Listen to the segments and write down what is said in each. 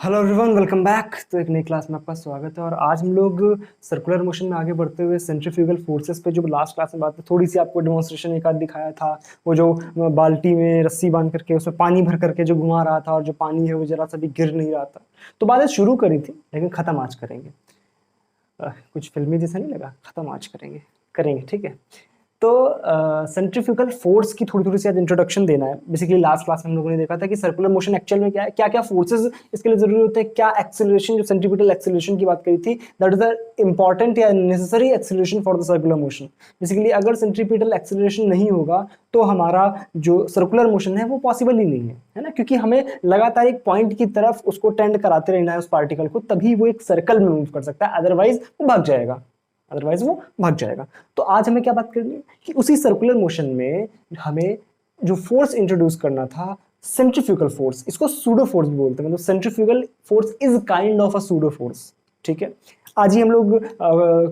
Hello everyone, welcome back. तो एक नई क्लास में आपका स्वागत है और आज हम लोग सर्कुलर मोशन में आगे बढ़ते हुए सेंट्रीफ्यूगल फोर्सेस पे जो लास्ट क्लास में बात थोड़ी सी आपको डेमोन्स्ट्रेशन एक आध दिखाया था। वो जो बाल्टी में रस्सी बांध करके उसमें पानी भर करके जो घुमा रहा था और जो पानी है वो जरा सा भी गिर नहीं रहा था। तो बातें शुरू करी थी लेकिन ख़त्म आज करेंगे। कुछ फिल्मी जैसा नहीं लगा? ख़त्म आज करेंगे करेंगे ठीक है। तो सेंट्रीफ्यूगल फोर्स की थोड़ी थोड़ी सी आज इंट्रोडक्शन देना है। बेसिकली लास्ट क्लास में हम लोगों ने देखा था कि सर्कुलर मोशन एक्चुअल में क्या है, क्या क्या फोर्सेस इसके लिए जरूरी होते हैं, क्या एक्सेलरेशन, जो सेंट्रीपिटल एक्सेलरेशन की बात करी थी, दैट इज द इंपॉर्टेंट या necessary acceleration for the circular motion. Basically अगर सेंट्रीपिटल एक्सेलरेशन नहीं होगा तो हमारा जो सर्कुलर मोशन है वो पॉसिबल ही नहीं है ना, क्योंकि हमें लगातार एक पॉइंट की तरफ उसको टेंड कराते रहना है उस पार्टिकल को, तभी वो एक सर्कल में मूव कर सकता है, अदरवाइज वो भाग जाएगा। तो आज हमें क्या बात करनी है कि उसी सर्कुलर मोशन में हमें जो फोर्स इंट्रोड्यूस करना था, सेंट्रीफ्यूगल फोर्स, इसको सूडो फोर्स बोलते हैं। मतलब centrifugal force is kind of a pseudo force. ठीक है, आज ही हम लोग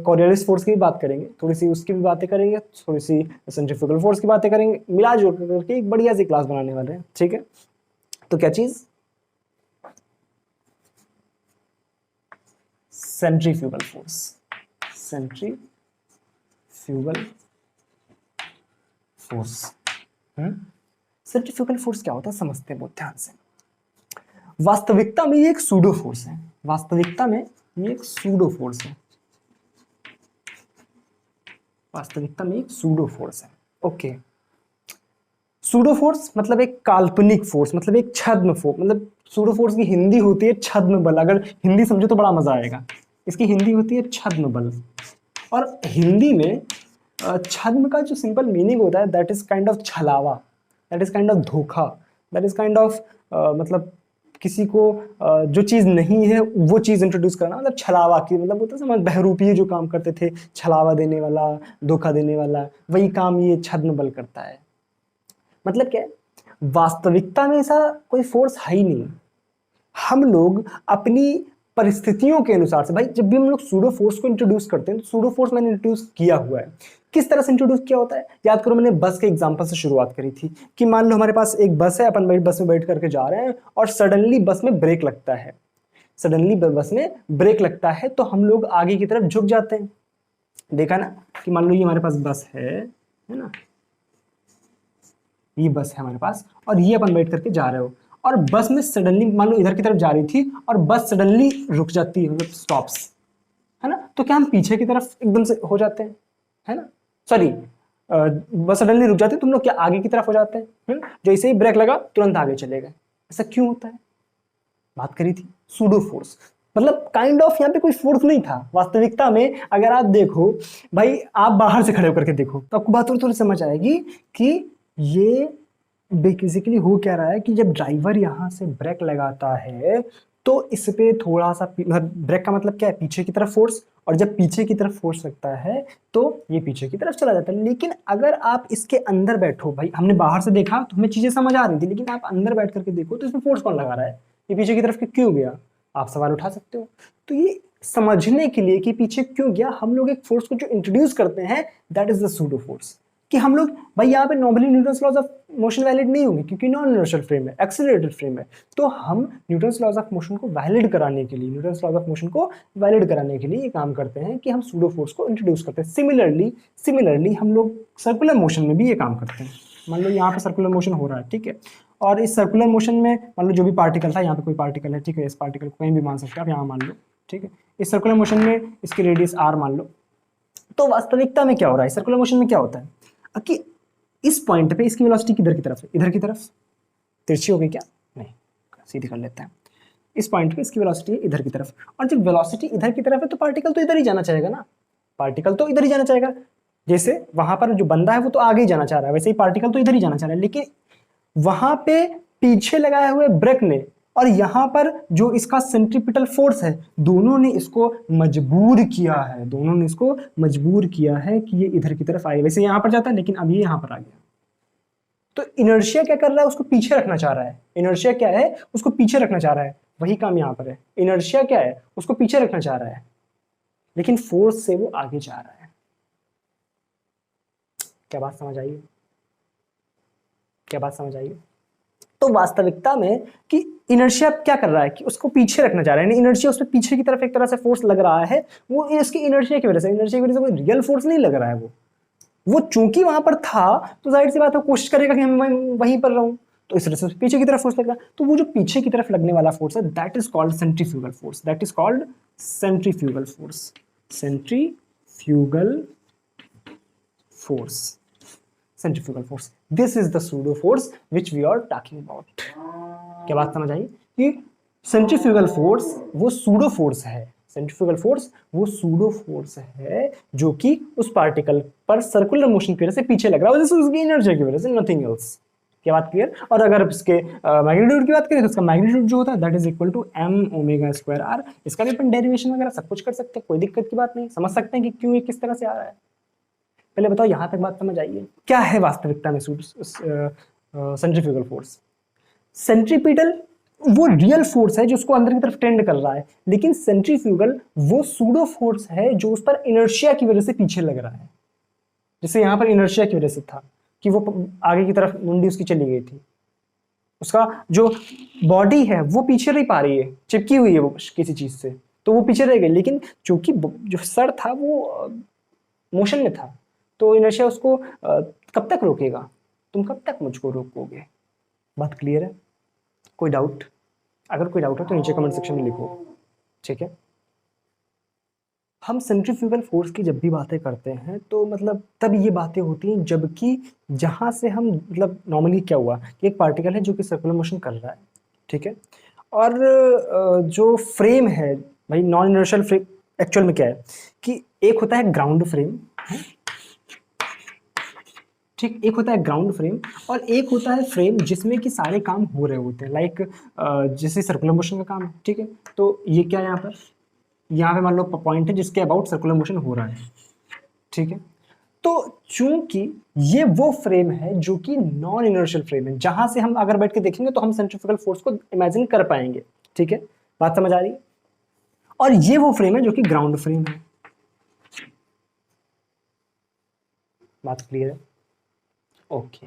कॉरियोलिस फोर्स की भी बात करेंगे, थोड़ी सी उसकी भी बातें करेंगे, थोड़ी सी सेंट्रीफ्यूगल फोर्स की बातें करेंगे, मिला जुल करके एक बढ़िया सी क्लास बनाने वाले हैं। ठीक है, तो क्या चीज? Centrifugal force. Centrifugal force. Centrifugal force क्या होता है समझते हैं बहुत ध्यान से। वास्तविकता में ये एक सूडो फोर्स है। वास्तविकता में ये एक सूडो फोर्स है। वास्तविकता में एक सूडो फोर्स है। ओके, सूडो फोर्स मतलब एक काल्पनिक फोर्स, मतलब एक छद्म फोर्स। मतलब सूडो फोर्स की हिंदी होती है छद्म बल। अगर हिंदी समझो तो बड़ा मजा आएगा। इसकी हिंदी होती है छद्म बल। और हिंदी में छद्म का जो सिंपल मीनिंग होता है, दैट इज काइंड ऑफ छलावा, दैट इज काइंड ऑफ धोखा, दैट इज काइंड ऑफ मतलब किसी को जो चीज नहीं है वो चीज इंट्रोड्यूस करना, मतलब छलावा की मतलब होता है समझ, बहरूपी जो काम करते थे, छलावा देने वाला, धोखा देने वाला, वही काम ये छद्म बल करता है। मतलब क्या है, वास्तविकता में ऐसा कोई फोर्स है ही नहीं। हम लोग अपनी परिस्थितियों के अनुसार से, भाई जब भी हम लोग सूडो फोर्स को इंट्रोड्यूस करते हैं तो सूडो फोर्स मैंने इंट्रोड्यूस किया हुआ है। किस तरह से इंट्रोड्यूस किया होता है याद करो, मैंने बस के एग्जांपल से शुरुआत करी थी कि मान लो हमारे पास एक बस है, अपन बस में बैठ करके जा रहे हैं और सडनली बस में ब्रेक लगता है। सडनली बस में ब्रेक लगता है तो हम लोग आगे की तरफ झुक जाते हैं। देखा ना कि मान लो ये हमारे पास बस है ना, ये बस है हमारे पास और ये अपन बैठ करके जा रहे हो, और बस में सडनली मान लो इधर की तरफ जा रही थी और बस सडनली रुक जाती है, मतलब स्टॉप्स, है ना। तो क्या हम पीछे की तरफ एकदम से हो जाते हैं, है ना? सॉरी, बस सडनली रुक जाती है, तुम लोग क्या आगे की तरफ हो जाते हैं? जैसे ही ब्रेक लगा तुरंत आगे चले गए। ऐसा क्यों होता है? बात करी थी सूडो फोर्स, मतलब काइंड ऑफ यहाँ पे कोई फोर्स नहीं था वास्तविकता में। अगर आप देखो भाई, आप बाहर से खड़े होकर के देखो तो आपको बात थोड़ी थोड़ी समझ आएगी कि ये बेसिकली हो क्या रहा है कि जब ड्राइवर यहाँ से ब्रेक लगाता है तो इस पे थोड़ा सा ब्रेक का मतलब क्या है, पीछे की तरफ फोर्स, और जब पीछे की तरफ फोर्स लगता है तो ये पीछे की तरफ चला जाता है। लेकिन अगर आप इसके अंदर बैठो, भाई हमने बाहर से देखा तो हमें चीजें समझ आ रही थी, लेकिन आप अंदर बैठ करके देखो तो इसमें फोर्स कौन लगा रहा है, ये पीछे की तरफ क्यों गया, आप सवाल उठा सकते हो। तो ये समझने के लिए कि पीछे क्यों गया, हम लोग एक फोर्स को जो इंट्रोड्यूस करते हैं, that is the pseudo force. कि हम लोग भाई यहाँ पे normally Newton's laws of motion valid नहीं होंगे क्योंकि नॉन इनर्शियल फ्रेम है, एक्सीलरेटेड फ्रेम है। तो हम न्यूटन्स लॉज ऑफ मोशन को वैलिड कराने के लिए, ये काम करते हैं कि हम सूडो फोर्स को इंट्रोड्यूस करते हैं। सिमिलरली हम लोग सर्कुलर मोशन में भी ये काम करते हैं। मान लो यहाँ पे सर्कुलर मोशन हो रहा है, ठीक है, और इस सर्कुलर मोशन में मान लो जो भी पार्टिकल था, यहाँ पे कोई पार्टिकल है, ठीक है, इस पार्टिकल को कहीं भी मान सकते हैं आप, यहाँ मान लो, ठीक है, इस सर्कुलर मोशन में इसकी रेडियस r मान लो। तो वास्तविकता में क्या हो रहा है, सर्कुलर मोशन में क्या होता है कि इस पॉइंट पे इसकी वेलोसिटी किधर की तरफ है, इधर की तरफ। तिरछी हो गई क्या? नहीं, सीधी कर लेते हैं। इस पॉइंट पे इसकी वेलोसिटी है इधर की तरफ, और जब वेलोसिटी इधर की तरफ है तो पार्टिकल तो इधर ही जाना चाहेगा ना, पार्टिकल तो इधर ही जाना चाहेगा। जैसे वहां पर जो बंदा है वो तो आगे ही जाना चाह रहा है, वैसे ही पार्टिकल तो इधर ही जाना चाह रहा है। लेकिन वहां पे पीछे लगाए हुए ब्रेक ने और यहां पर जो इसका सेंट्रीपिटल फोर्स है, दोनों ने इसको मजबूर किया है कि ये इधर की तरफ आए। वैसे यहां पर जाता है लेकिन अब ये यहां पर आ गया। तो इनर्शिया क्या कर रहा है, उसको पीछे रखना चाह रहा है। इनर्शिया क्या है, उसको पीछे रखना चाह रहा है। वही काम यहां पर है, इनर्शिया क्या है, उसको पीछे रखना चाह रहा है, लेकिन फोर्स से वो आगे जा रहा है। क्या बात समझ आई? तो वास्तविकता में कि इनर्शिया क्या कर रहा है कि उसको पीछे रखना चाह रहा है, इनर्शिया उस पर पीछे की तरफ एक तरह से फोर्स लग रहा है, वो इसकी इनर्शिया की वजह से, कोई रियल फोर्स नहीं लग रहा है, वो चूंकि वहां पर था तो जाहिर सी बात है कोशिश करेगा कि मैं वहीं पर रहूं, तो इस तरह से पीछे की तरफ फोर्स लगेगा। तो वो जो पीछे की तरफ लगने वाला फोर्स है that is called centrifugal force, that is called centrifugal force, centrifugal force, centrifugal force, this is the pseudo force which we are talking about. क्या बात समझ आई कि सेंट्रीफ्यूगल फोर्स वो सूडो फोर्स है, सेंट्रीफ्यूगल फोर्स वो pseudo force है जो कि उस पार्टिकल पर सर्कुलर मोशन की वजह से पीछे लग रहा है, उसकी एनर्जी की वजह से, नथिंग एल्स। क्या बात क्लियर? और अगर इसके मैग्नीट्यूड की बात करें तो इसका मैग्नीट्यूड जो होता है that is equal to m omega square r। इसका भी अपन डेरिवेशन वगैरह सब कुछ कर सकते हैं, कोई दिक्कत की बात नहीं, समझ सकते हैं कि क्यों ये किस तरह से आ रहा है। पहले बताओ यहां तक बात समझ आइए, क्या है वास्तविकता में सेंट्रीफ्यूगल फोर्स? सेंट्रीपिटल वो रियल फोर्स है जो उसको अंदर की तरफ टेंड कर रहा है, लेकिन सेंट्रीफ्यूगल वो सूडो फोर्स है जो उस पर इनर्शिया की वजह से पीछे लग रहा है। जैसे यहां पर इनर्शिया की वजह से था कि वो आगे की तरफ मुंडी उसकी चली गई थी, उसका जो बॉडी है वो पीछे नहीं पा रही है, चिपकी हुई है वो किसी चीज से, तो वो पीछे रह गई, लेकिन चूंकि जो सर था वो मोशन में था, तो इनर्शिया उसको कब तक रोकेगा? तुम कब तक मुझको रोकोगे? बात क्लियर है? कोई डाउट? अगर कोई डाउट है तो नीचे कमेंट सेक्शन में लिखो, ठीक है। हम सेंट्रीफ्यूगल फोर्स की जब भी बातें करते हैं तो मतलब तब ये बातें होती हैं जबकि जहां से हम मतलब नॉर्मली क्या हुआ कि एक पार्टिकल है जो कि सर्कुलर मोशन कर रहा है, ठीक है, और जो फ्रेम है भाई नॉन इनर्शियल फ्रेम, एक्चुअल में क्या है कि एक होता है ग्राउंड फ्रेम, ठीक, एक होता है ग्राउंड फ्रेम और एक होता है फ्रेम जिसमें कि सारे काम हो रहे होते हैं, लाइक जैसे सर्कुलर मोशन का काम है, ठीक है। तो ये क्या है यहाँ पे मान लो पॉइंट है जिसके अबाउट सर्कुलर मोशन हो रहा है, ठीक है। तो चूंकि ये वो फ्रेम है जो कि नॉन इनर्शियल फ्रेम है, जहां से हम अगर बैठ के देखेंगे तो हम सेंट्रीफ्यूगल फोर्स को इमेजिन कर पाएंगे, ठीक है, बात समझ आ रही है। और ये वो फ्रेम है जो कि ग्राउंड फ्रेम है, बात क्लियर है? ओके।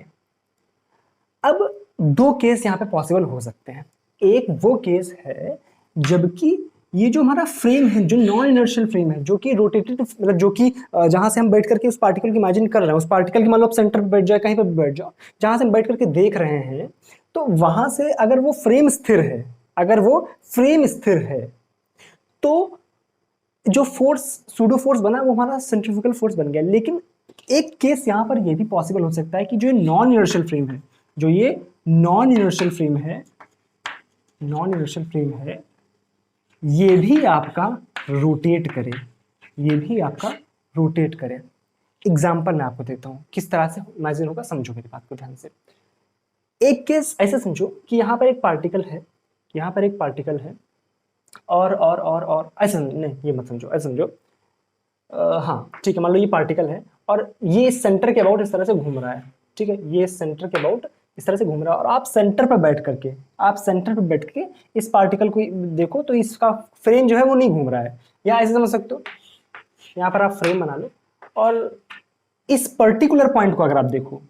अब दो केस यहाँ पे पॉसिबल हो सकते हैं। एक वो केस है जबकि ये जो हमारा फ्रेम है जो नॉन इनर्शियल फ्रेम है जो कि रोटेटेड मतलब जो कि जहां से हम बैठ करके उस पार्टिकल की इमेजिन कर रहे हैं, उस पार्टिकल की मान लो आप सेंटर पे बैठ जाए, कहीं पे भी बैठ जाओ, जहां से हम बैठ करके देख रहे हैं, तो वहां से अगर वो फ्रेम स्थिर है, अगर वो फ्रेम स्थिर है, तो जो फोर्स सूडो फोर्स बना वो हमारा सेंट्रीफ्यूगल फोर्स बन गया। लेकिन एक केस यहां पर यह भी पॉसिबल हो सकता है कि जो नॉन इनर्शियल फ्रेम है, जो ये नॉन इनर्शियल फ्रेम है, नॉन इनर्शियल फ्रेम है, ये भी आपका रोटेट करे, ये भी आपका रोटेट करे। एग्जाम्पल मैं आपको देता हूं किस तरह से इमेजिन होगा, समझो मेरी बात को ध्यान से। एक केस ऐसे समझो कि यहां पर एक पार्टिकल है, यहां पर एक पार्टिकल है और ऐसा नहीं, ये मत समझो, ऐसा समझो हाँ ठीक है, मान लो ये पार्टिकल है और ये सेंटर के अबाउट इस तरह से घूम रहा है, ठीक है, ये सेंटर के अबाउट इस तरह से घूम रहा है और आप सेंटर पर बैठ करके, आप सेंटर पर बैठ के इस पार्टिकल को देखो तो इसका फ्रेम जो है वो नहीं घूम रहा है, या ऐसे समझ सकते हो, यहाँ पर आप फ्रेम बना लो और इस पर्टिकुलर पॉइंट को अगर आप देखो,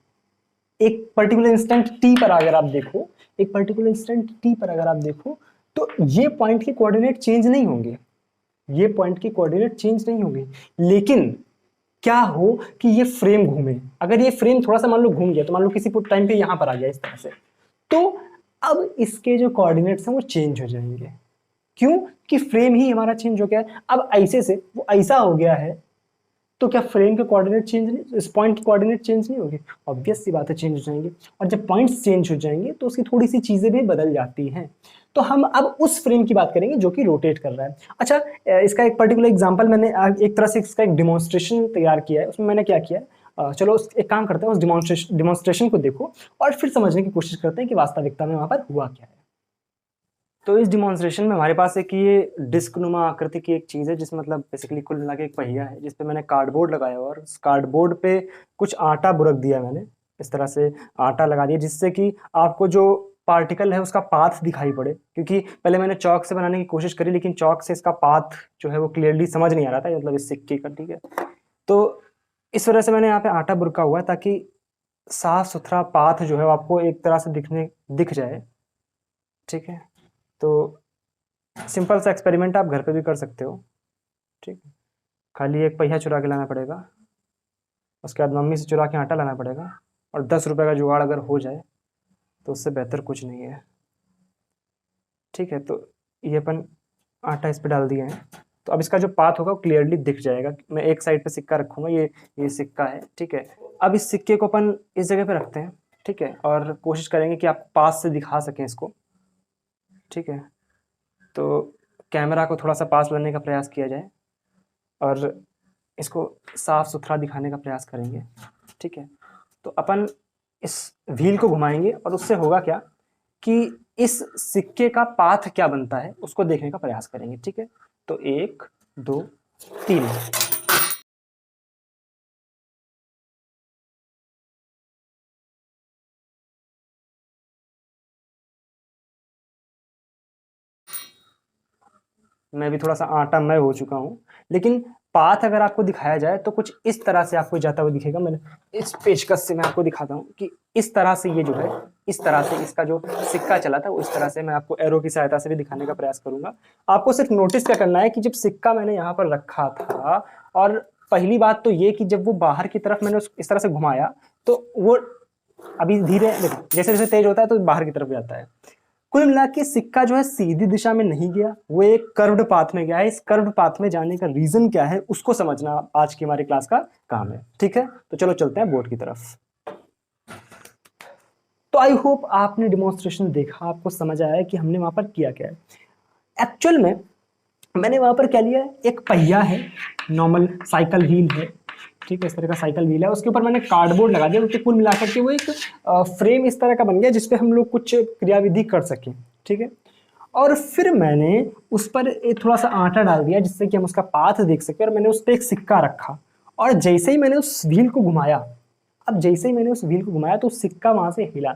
एक पर्टिकुलर इंस्टेंट टी पर अगर आप देखो, एक पर्टिकुलर इंस्टेंट टी पर अगर आप देखो, तो ये पॉइंट के कोऑर्डिनेट चेंज नहीं होंगे, ये पॉइंट की कोऑर्डिनेट चेंज नहीं होंगे, लेकिन क्या हो कि ये फ्रेम घूमे, अगर ये फ्रेम थोड़ा सा मान लो घूम गया, तो मान लो किसी टाइम पे यहां पर आ गया इस तरह से, तो अब इसके जो कोऑर्डिनेट्स हैं वो चेंज हो जाएंगे। क्यों? कि फ्रेम ही हमारा चेंज हो गया है। अब ऐसे से वो ऐसा हो गया है, तो क्या फ्रेम के कोऑर्डिनेट चेंज नहीं, इस पॉइंट के कोऑर्डिनेट चेंज नहीं होंगे? ऑब्वियस सी बात है चेंज हो जाएंगे, और जब पॉइंट्स चेंज हो जाएंगे तो उसकी थोड़ी सी चीजें भी बदल जाती हैं। तो हम अब उस फ्रेम की बात करेंगे जो कि रोटेट कर रहा है। अच्छा, इसका एक पर्टिकुलर एग्जांपल मैंने एक तरह से इसका एक डिमॉन्स्ट्रेशन तैयार किया है, उसमें मैंने क्या किया है, चलो एक काम करते हैं, उस डिमॉन्स्ट्रेशन को देखो और फिर समझने की कोशिश करते हैं कि वास्तविकता में वहां पर हुआ क्या है। तो इस डिमॉन्स्ट्रेशन में हमारे पास एक ये डिस्क नुमा आकृति की एक चीज़ है, जिसमें मतलब बेसिकली कुल मिला के एक पहिया है, जिस पे मैंने कार्डबोर्ड लगाया और उस कार्डबोर्ड पे कुछ आटा बुरक दिया मैंने, इस तरह से आटा लगा दिया जिससे कि आपको जो पार्टिकल है उसका पाथ दिखाई पड़े, क्योंकि पहले मैंने चौक से बनाने की कोशिश करी लेकिन चौक से इसका पाथ जो है वो क्लियरली समझ नहीं आ रहा था, मतलब इस सिक्के का, ठीक है। तो इस वजह से मैंने यहाँ पे आटा बुरका हुआ है ताकि साफ सुथरा पाथ जो है आपको एक तरह से दिख जाए, ठीक है। तो सिंपल सा एक्सपेरिमेंट आप घर पे भी कर सकते हो, ठीक। खाली एक पहिया चुरा के लाना पड़ेगा, उसके बाद मम्मी से चुरा के आटा लाना पड़ेगा, और 10 रुपये का जुगाड़ अगर हो जाए तो उससे बेहतर कुछ नहीं है, ठीक है। तो ये अपन आटा इस पे डाल दिए हैं, तो अब इसका जो पाथ होगा वो क्लियरली दिख जाएगा। मैं एक साइड पे सिक्का रखूंगा, ये सिक्का है, ठीक है। अब इस सिक्के को अपन इस जगह पे रखते हैं, ठीक है, और कोशिश करेंगे कि आप पास से दिखा सकें इसको, ठीक है। तो कैमरा को थोड़ा सा पास लाने का प्रयास किया जाए और इसको साफ सुथरा दिखाने का प्रयास करेंगे, ठीक है। तो अपन इस व्हील को घुमाएंगे और उससे होगा क्या कि इस सिक्के का पाथ क्या बनता है उसको देखने का प्रयास करेंगे, ठीक है। तो 1 2 3। मैं भी थोड़ा सा आटा मैं हो चुका हूँ, लेकिन पाथ अगर आपको दिखाया जाए तो कुछ इस तरह से आपको जाता हुआ दिखेगा। मैंने इस पेचकस से मैं आपको दिखाता हूँ कि इस तरह से ये जो है, इस तरह से इसका जो सिक्का चला था वो इस तरह से, मैं आपको एरो की सहायता से भी दिखाने का प्रयास करूंगा। आपको सिर्फ नोटिस क्या करना है कि जब सिक्का मैंने यहाँ पर रखा था, और पहली बात तो ये कि जब वो बाहर की तरफ मैंने इस तरह से घुमाया तो वो अभी धीरे, देखो जैसे जैसे तेज होता है तो बाहर की तरफ जाता है। कुल मिला के सिक्का जो है सीधी दिशा में नहीं गया, वो एक कर्व्ड पाथ में गया है। इस कर्व्ड पाथ में जाने का रीजन क्या है उसको समझना आज की हमारी क्लास का काम है, ठीक है। तो चलो चलते हैं बोर्ड की तरफ। तो आई होप आपने डिमॉन्स्ट्रेशन देखा, आपको समझ आया कि हमने वहां पर किया क्या है। एक्चुअल में मैंने वहां पर क्या लिया है, एक पहिया है, नॉर्मल साइकिल व्हील है, ठीक है, इस तरह का साइकिल व्हील है। उसके ऊपर मैंने कार्डबोर्ड लगा दिया, तो कुल मिलाकर के वो एक फ्रेम इस तरह का बन गया जिसपे हम लोग कुछ क्रियाविधि कर सकें, ठीक है। और फिर मैंने उस पर थोड़ा सा आटा डाल दिया जिससे कि हम उसका पाथ देख सके, और मैंने उस पर एक सिक्का रखा, और जैसे ही मैंने उस व्हील को घुमाया, अब जैसे ही मैंने उस व्हील को घुमाया तो सिक्का वहां से हिला,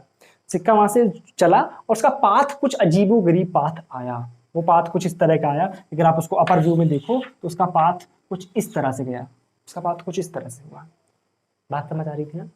सिक्का वहां से चला, और उसका पाथ कुछ अजीबोगरीब पाथ आया। वो पाथ कुछ इस तरह का आया, अगर आप उसको अपर व्यू में देखो तो उसका पाथ कुछ इस तरह से गया, उसका पाथ कुछ इस तरह से हुआ। बात समझ आ रही थी ना?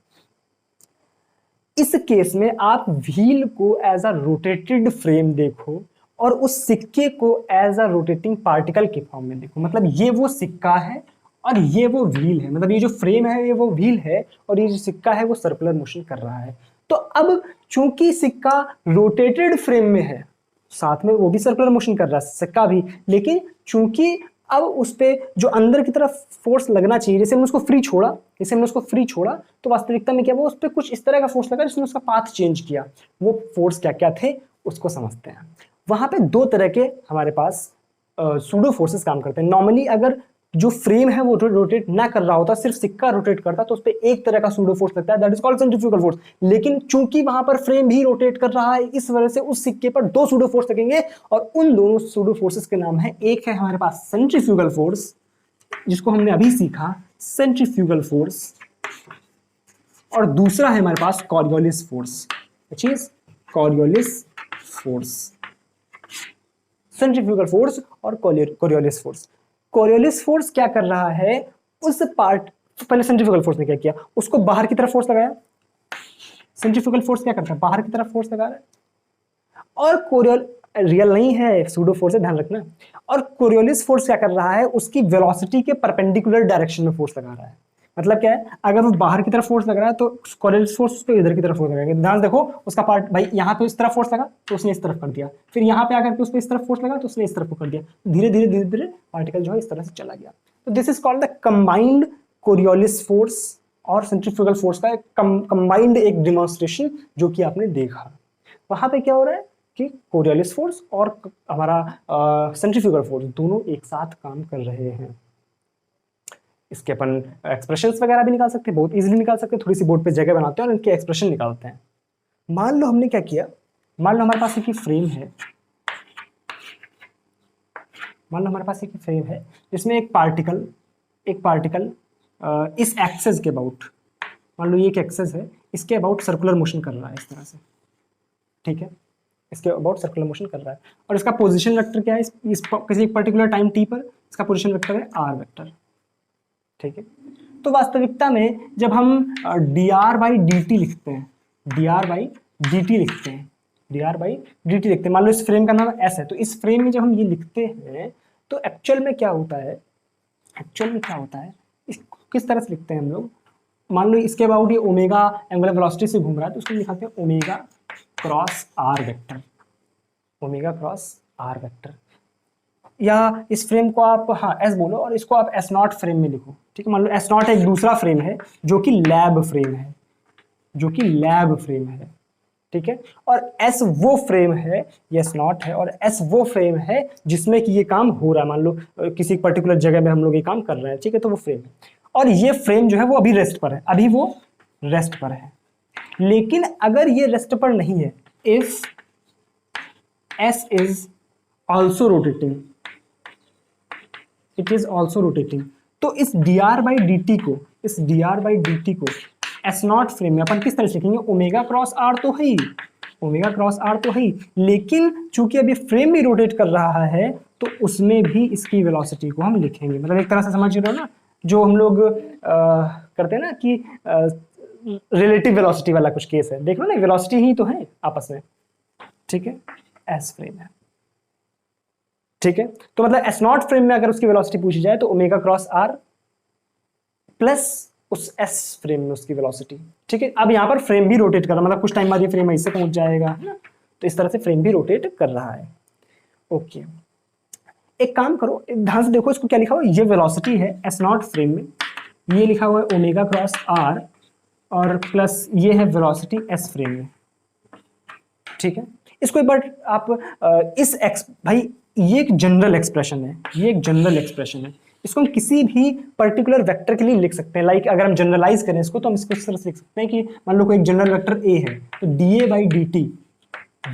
इस केस में आप व्हील को एज अ रोटेटेड फ्रेम देखो और उस सिक्के को एज अ रोटेटिंग पार्टिकल के फॉर्म में देखो। मतलब ये वो सिक्का है और ये वो व्हील है, मतलब ये जो फ्रेम है ये वो व्हील है, और ये जो सिक्का है वो सर्कुलर मोशन कर रहा है। तो अब चूंकि सिक्का रोटेटेड फ्रेम में है, साथ में वो भी सर्कुलर मोशन कर रहा है सिक्का भी, लेकिन चूंकि अब उस पर जो अंदर की तरफ फोर्स लगना चाहिए, जैसे हमने उसको फ्री छोड़ा, जैसे हमने उसको फ्री छोड़ा तो वास्तविकता में क्या हुआ, उस पर कुछ इस तरह का फोर्स लगा जिसने उसका पाथ चेंज किया। वो फोर्स क्या क्या थे उसको समझते हैं। वहां पे दो तरह के हमारे पास सूडो फोर्सेस काम करते हैं। नॉर्मली अगर जो फ्रेम है वो रोटेट ना कर रहा होता, सिर्फ सिक्का रोटेट करता, तो उस पर एक तरह का सूडो फोर्स लगता है, that is called centrifugal force. लेकिन चूंकि वहां पर फ्रेम भी रोटेट कर रहा है, इस वजह से उस सिक्के पर दो सूडो फोर्स लगेंगे, और उन दोनों सूडो फोर्सेस के नाम है, एक है हमारे पास सेंट्रीफ्यूगल फोर्स जिसको हमने अभी सीखा, सेंट्रीफ्यूगल फोर्स, और दूसरा है हमारे पास कॉरियोलिस फोर्स, चीज कॉरियोलिस फोर्स। सेंट्रीफ्यूगल फोर्स और कोरियोलिस फोर्स। कोरियोलिस फोर्स क्या कर रहा है, उस पार्ट, पहले सेंट्रीफ्यूगल फोर्स ने क्या किया, उसको बाहर की तरफ फोर्स लगाया। सेंट्रीफ्यूगल फोर्स क्या करता है, बाहर की तरफ फोर्स लगा रहा है, और कोरियल रियल नहीं है, सूडो फोर्स है, ध्यान रखना। और कोरियोलिस फोर्स क्या कर रहा है, उसकी वेलोसिटी के परपेंडिकुलर डायरेक्शन में फोर्स लगा रहा है। मतलब क्या है, अगर वो बाहर की तरफ फोर्स लग रहा है तो कोरियोलिस फोर्स उस पे इधर की तरफ फोर्स लगाएगा। ध्यान देखो, उसका पार्ट भाई यहाँ पे इस तरफ फोर्स लगा तो उसने इस तरफ कर दिया, फिर यहाँ पे आकर के उस पे इस तरफ फोर्स लगा तो उसने इस तरफ को कर दिया। धीरे धीरे धीरे धीरे पार्टिकल जो है इस तरह से चला गया। तो this is called the combined Coriolis force और सेंट्रीफ्यूगल फोर्स का कंबाइंड एक डिमॉन्स्ट्रेशन जो कि आपने देखा। वहां पे क्या हो रहा है कि कोरियोलिस फोर्स और हमारा सेंट्रीफ्यूगल फोर्स दोनों एक साथ काम कर रहे हैं। इसके अपन एक्सप्रेशंस वगैरह भी निकाल सकते हैं, बहुत इजीली निकाल सकते हैं। थोड़ी सी बोर्ड पे जगह बनाते हैं और इनके एक्सप्रेशन निकालते हैं। मान लो हमने क्या किया, मान लो हमारे पास एक फ्रेम है, मान लो हमारे पास एक फ्रेम है जिसमें एक पार्टिकल इस एक्सेस के अबाउट, मान लो ये एक एक्सेस है, इसके अबाउट सर्कुलर मोशन कर रहा है इस तरह से, ठीक है, इसके अबाउट सर्कुलर मोशन कर रहा है, और इसका पोजीशन वेक्टर क्या है, इस किसी पर्टिकुलर टाइम टी पर इसका पोजीशन वेक्टर है आर वेक्टर, ठीक है। तो वास्तविकता में जब हम D R by D T लिखते हैं, D R by D T लिखते हैं, dr/dt लिखते हैं। मान लो इस फ्रेम का नाम s है, तो इस फ्रेम में जब हम ये लिखते हैं तो एक्चुअल में क्या होता है, इसको किस तरह से लिखते हैं हम लोग। मान लो इसके अबाउट ये ओमेगा एंगुलर वेलोसिटी से घूम रहा है, तो उसको लिखाते हैं omega cross R vector, omega cross R vector. या इस फ्रेम को आप हाँ एस बोलो और इसको आप एस नॉट फ्रेम में लिखो, ठीक है। मान लो एस नॉट एक दूसरा फ्रेम है जो कि लैब फ्रेम है, ठीक है। और एस वो फ्रेम है, ये एस नॉट है, और एस वो फ्रेम है जिसमें कि ये काम हो रहा है। मान लो किसी पर्टिकुलर जगह में हम लोग ये काम कर रहे हैं, ठीक है, तो वो फ्रेम है। और ये फ्रेम जो है वो अभी रेस्ट पर है, लेकिन अगर ये रेस्ट पर नहीं है, if S is also rotating, तो इस dr/dt को एस नॉट फ्रेम में अपन किस तरह से लिखेंगे, ओमेगा क्रॉस आर तो है ही, लेकिन चूंकि अभी फ्रेम भी रोटेट कर रहा है तो उसमें भी इसकी वेलोसिटी को हम लिखेंगे। मतलब एक तरह से समझ रहे हो ना, जो हम लोग करते हैं ना कि रिलेटिव वेलोसिटी वाला कुछ केस है, देख लो ना, वेलोसिटी ही तो है आपस में, ठीक है। एस फ्रेम है, ठीक है। तो मतलब एस नॉट फ्रेम में अगर उसकी वेलोसिटी पूछी जाए तो ओमेगा क्रॉस आर प्लस उस एस फ्रेम में उसकी वेलोसिटी, ठीक है। अब यहां पर फ्रेम भी रोटेट कर रहा है, मतलब कुछ टाइम बाद ये फ्रेम ऐसे पहुंच जाएगा, है ना। तो इस तरह से फ्रेम भी रोटेट कर रहा है। ओके, एक काम करो, ध्यान से देखो इसको क्या लिखा हुआ है, ये वेलोसिटी है एस नॉट फ्रेम में, ये लिखा हुआ है ओमेगा क्रॉस आर, और प्लस ये है वेलोसिटी एस फ्रेम में, ठीक है। इसको एक बार आप भाई ये एक जनरल एक्सप्रेशन है, इसको हम किसी भी पर्टिकुलर वेक्टर के लिए लिख सकते हैं। लाइक अगर हम जनरलाइज करें इसको तो हम इसको इस तरह से लिख सकते हैं कि मान लो कोई एक जनरल वेक्टर ए है, तो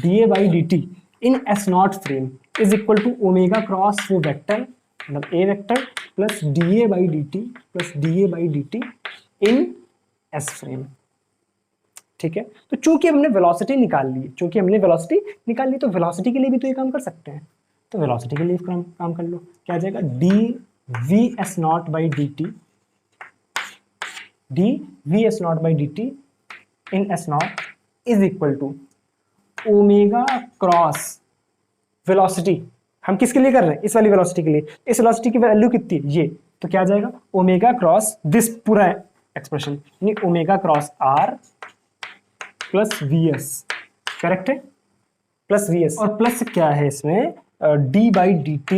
dA/dt in S naught frame is equal to omega cross वो वेक्टर, मतलब A vector plus dA/dt in S frame, ठीक है। तो चूंकि हमने वेलोसिटी निकाल ली, तो वेलोसिटी के लिए भी तो ये काम कर सकते हैं। तो वेलोसिटी के लिए काम कर लो, क्या आ जाएगा, dVs0/dt in S naught is equal to omega cross velocity. हम किसके लिए कर रहे हैं, इस वाली वेलोसिटी के लिए। इस वेलोसिटी की वैल्यू कितनी है, ये, तो क्या आ जाएगा, ओमेगा क्रॉस दिस पूरा एक्सप्रेशन, यानी omega cross R plus VS, correct है, प्लस वीएस, और प्लस क्या है इसमें, d/dt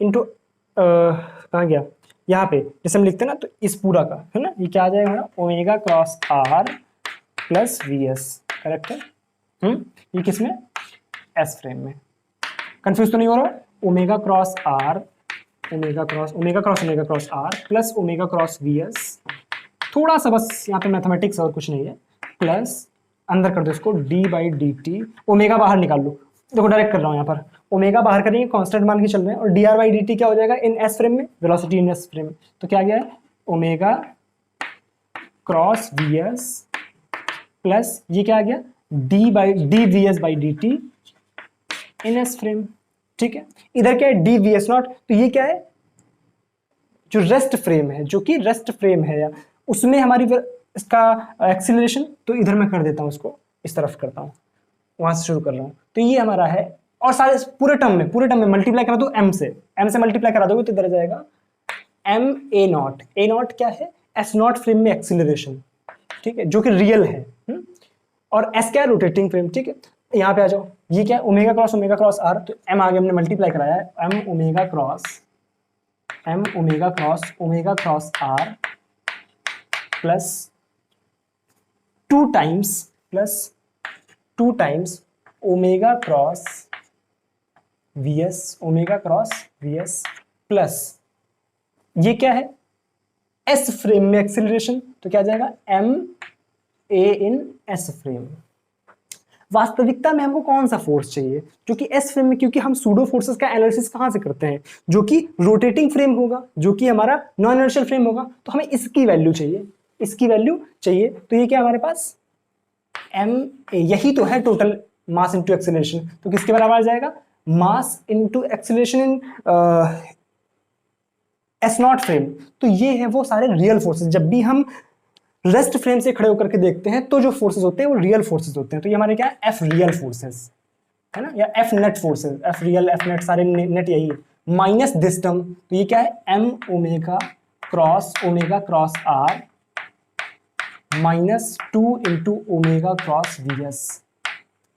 इंटू कहाँ गया, यहाँ पे जैसे हम लिखते हैं ना, तो इस पूरा का है ना, ये क्या आ जाएगा, omega cross R plus VS, correct है। ये किसमें, एस फ्रेम में। कंफ्यूज तो नहीं हो रहा, omega cross R plus omega cross VS, थोड़ा सा बस यहाँ पे मैथमेटिक्स और कुछ नहीं है, प्लस अंदर कर दो इसको d/dt, ओमेगा बाहर निकाल लो, देखो डायरेक्ट कर रहा हूँ यहाँ पर, ओमेगा बाहर करेंगे, कांस्टेंट मान के चल रहे हैं, और dr/dt क्या हो जाएगा इन एस फ्रेम में, वेलोसिटी इन एस फ्रेम में, तो क्या गया है, ओमेगा क्रॉस वीएस प्लस ये क्या आ गया, dVs/dt इन एस फ्रेम, ठीक है। इधर क्या है, dVs0, तो ये क्या है, जो रेस्ट फ्रेम है, या उसमें हमारी इसका एक्सीलरेशन, तो इधर मैं कर देता हूं, इसको इस तरफ करता हूं, वहां से शुरू कर रहा हूं, तो ये हमारा है, और सारे पूरे टर्म में मल्टीप्लाई करा दो m से मल्टीप्लाई करा दोगे तो इधर जाएगा ma0 क्या है, एस नॉट फ्रेम में एक्सीलरेशन, ठीक है, जो कि रियल है, और एस क्या है, रोटेटिंग फ्रेम, ठीक है। यहाँ पे आ जाओ, ये क्या है, ओमेगा क्रॉस आर, तो m आगे हमने मल्टीप्लाई कराया है, m omega cross R plus 2 times omega cross VS plus ये क्या है, एस फ्रेम में एक्सीलरेशन, तो क्या आ जाएगा, M A in S frame. वास्तविकता में हमको कौन सा फोर्स चाहिए, जो कि एस फ्रेम में, क्योंकि हम सूडो फोर्सेस का एनालिसिस कहां से करते हैं, जो कि रोटेटिंग फ्रेम होगा, जो कि हमारा नॉन इनर्शियल फ्रेम होगा, तो हमें इसकी वैल्यू चाहिए, तो ये क्या हमारे पास एम ए, यही तो है टोटल मास इनटू एक्सीलरेशन, तो किसके बराबर आ जाएगा, मास इनटू एक्सीलरेशन इन एस नॉट फ्रेम। तो ये है वो सारे रियल फोर्सेस, जब भी हम रेस्ट फ्रेम से खड़े होकर के देखते हैं तो जो फोर्सेस होते हैं वो रियल फोर्सेस होते हैं। तो ये हमारे क्या है, एफ रियल फोर्सेस है ना, या F net forces, F real F net सारे नेट यही है, माइनस दिस टर्म, तो ये क्या है, M omega cross R minus 2 into omega cross V S,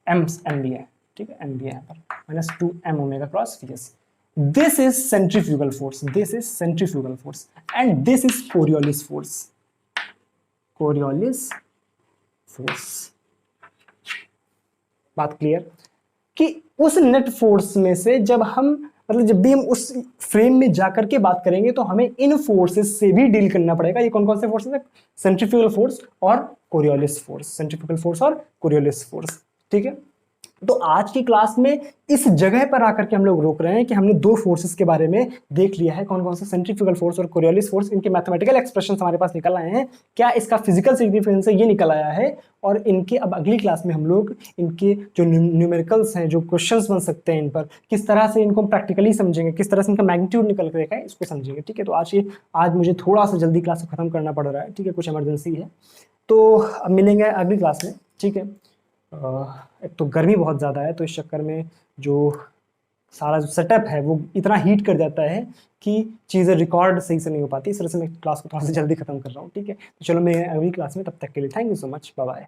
M भी है, ठीक है, एम भी है यहाँ पर, minus 2 M omega cross V S. This is centrifugal force, this is centrifugal force and this is Coriolis force, Coriolis force. बात clear कि उस नेट फोर्स में से जब हम मतलब जब भी हम उस फ्रेम में जाकर के बात करेंगे तो हमें इन फोर्सेस से भी डील करना पड़ेगा। ये कौन कौन से फोर्सेस है, सेंट्रीफ्यूगल फोर्स और कोरियोलिस फोर्स, सेंट्रीफ्यूगल फोर्स और कोरियोलिस फोर्स, ठीक है। तो आज की क्लास में इस जगह पर आकर के हम लोग रोक रहे हैं कि हमने दो फोर्सेस के बारे में देख लिया है, कौन कौन से, सेंट्रीफ्यूगल फोर्स और कोरियोलिस फोर्स। इनके मैथमेटिकल एक्सप्रेशन हमारे पास निकल आए हैं, क्या इसका फिजिकल सिग्निफिकेंस है ये निकल आया है, और इनके अब अगली क्लास में हम लोग इनके जो न्यूमेरिकल्स हैं, जो क्वेश्चंस बन सकते हैं इन पर, किस तरह से इनको प्रैक्टिकली समझेंगे, किस तरह से इनका मैग्नीट्यूड निकल कर देखा है, इसको समझेंगे, ठीक है। तो आज मुझे थोड़ा सा जल्दी क्लास को खत्म करना पड़ रहा है, ठीक है, कुछ इमरजेंसी है, तो अब मिलेंगे अगली क्लास में, ठीक है। एक तो गर्मी बहुत ज़्यादा है, तो इस चक्कर में जो सारा जो सेटअप है वो इतना हीट कर जाता है कि चीज़ें रिकॉर्ड सही से नहीं हो पाती। इस तरह से मैं क्लास को थोड़ा सा जल्दी खत्म कर रहा हूँ, ठीक है। तो चलो मैं अगली क्लास में, तब तक के लिए thank you so much, bye bye.